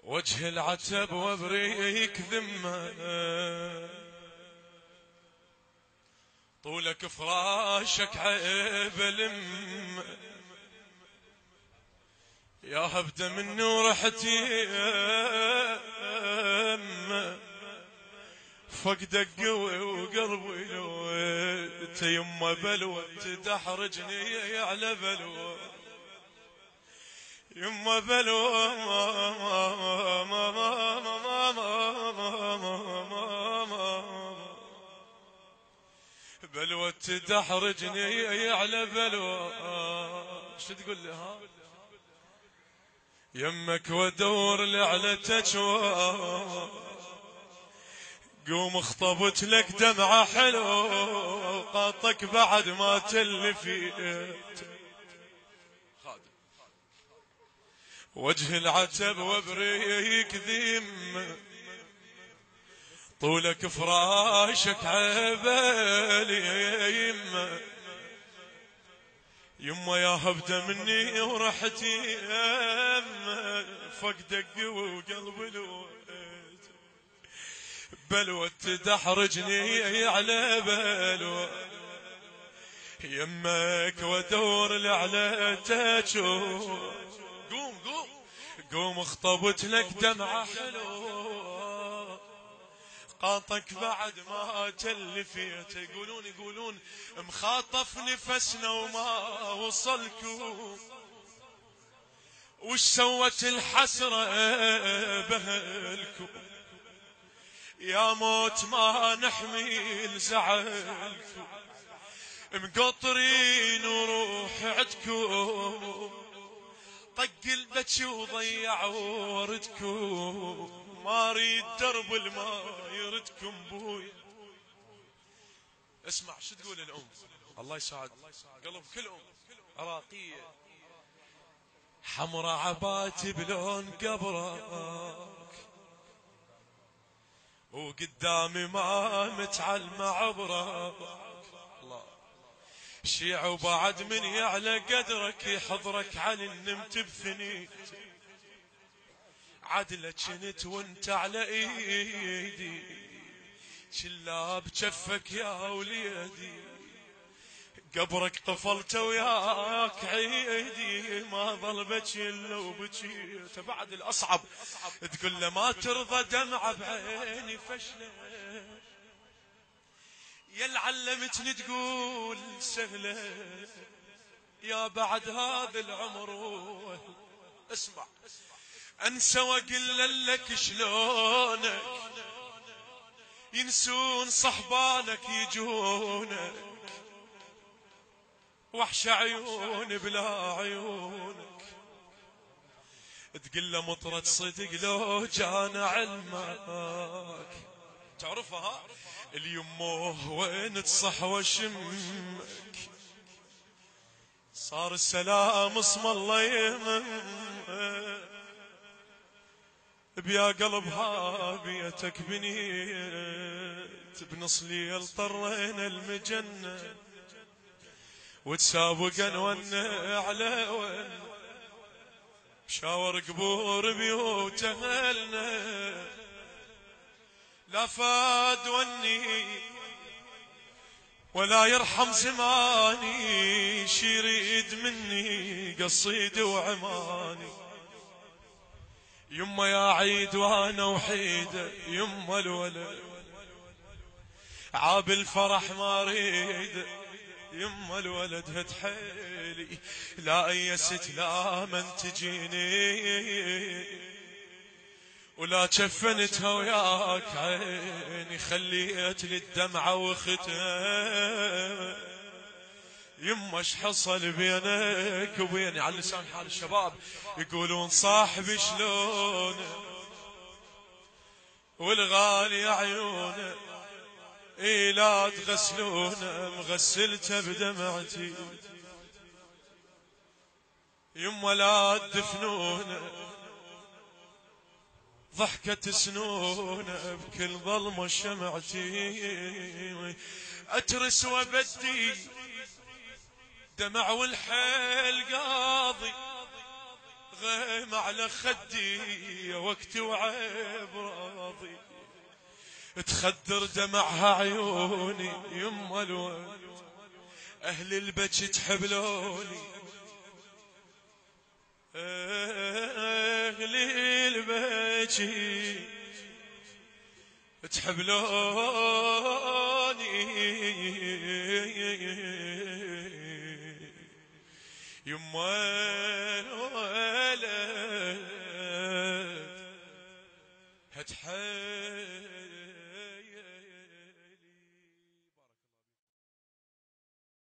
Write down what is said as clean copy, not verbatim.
وجه العتب وابريك ذمه، طولك فراشك عيب لم، يا هبده مني ورحتي فقدك قوي وقلبي لويت، يما بلوى تدحرجني على بلوى، يما بلوى بلوى تدحرجني على بلوى. شو تقول لي ها؟ يمك وادور لعلتك قوم اخطبت لك دمعة حلو، قاطك بعد ما تلفيت. وجه العتب وابريك ذم، طولك فراشك عبالي يما، يما يا هبده مني ورحتي فقدك قوي وقلبي لويت، بلوى تدحرجني على بلوى، يمك وادور لعلتك قوم قوم قوم اخطبت لك دمعة حلو، قاطك بعد ما تلفيت. يقولون مخاطف نفسنا وما وصلكم، وش سوت الحسرة بهلكم، يا موت ما نحمل زعلكم، مقطرين وروح عدكم، طق البكي وضيع وردكم، ما اريد درب الما يردكم بوي. اسمع شو تقول الام، الله يسعد قلب كل ام عراقيه، حمرا عباتي بلون قبرك، وقدامي ما متعلمه عبرك، الله شيع وبعد من يعلى قدرك، يحضرك على النمت بثنيت، عدلة جنت وانت على ايدي، شلا بجفك يا وليدي، قبرك قفلت وياك عيدي، ما ظل بجي الا وبجيت. بعد الاصعب تقول له ما ترضى دمعة بعيني فشلة، يا علمتني تقول سهلة، يا بعد هذا العمر اسمع انسى واقول لك شلونك، ينسون صحبانك يجونك، وحش عيون بلا عيونك، تقول له مطرة صدق لو جانا علمك، تعرفها اليمه وين تصح وشمك، صار السلام اسم الله يمك، بيا قلبها بيتك بنيت، بنص ليل طرينا المجنة، وتسابقن ون على ون، بشاور قبور بيوت اهلنا، لا فاد وني ولا يرحم زماني، شيريد مني قصيد وعماني، يما يا عيد وانا وحيدة، يما الولد عاب الفرح ما اريد، يما الولد هد حيلي لا ايست لا من تجيني، ولا شفنتها وياك عيني، خليت لي الدمعة وختها، يما اش حصل بينك وبيني، على لسان حال الشباب يقولون صاحبي شلونه والغالي عيونه، اي لا تغسلونه مغسلته بدمعتي، يما لا تدفنونه ضحكة سنونه بكل ظلمة شمعتي، اترس وبدي دمع والحيل قاضي، الغيم على خدي وقتي وعيب راضي تخدر دمعها عيوني يما الواد اهل البكي تحبلوني اهل البكي تحبلوني يما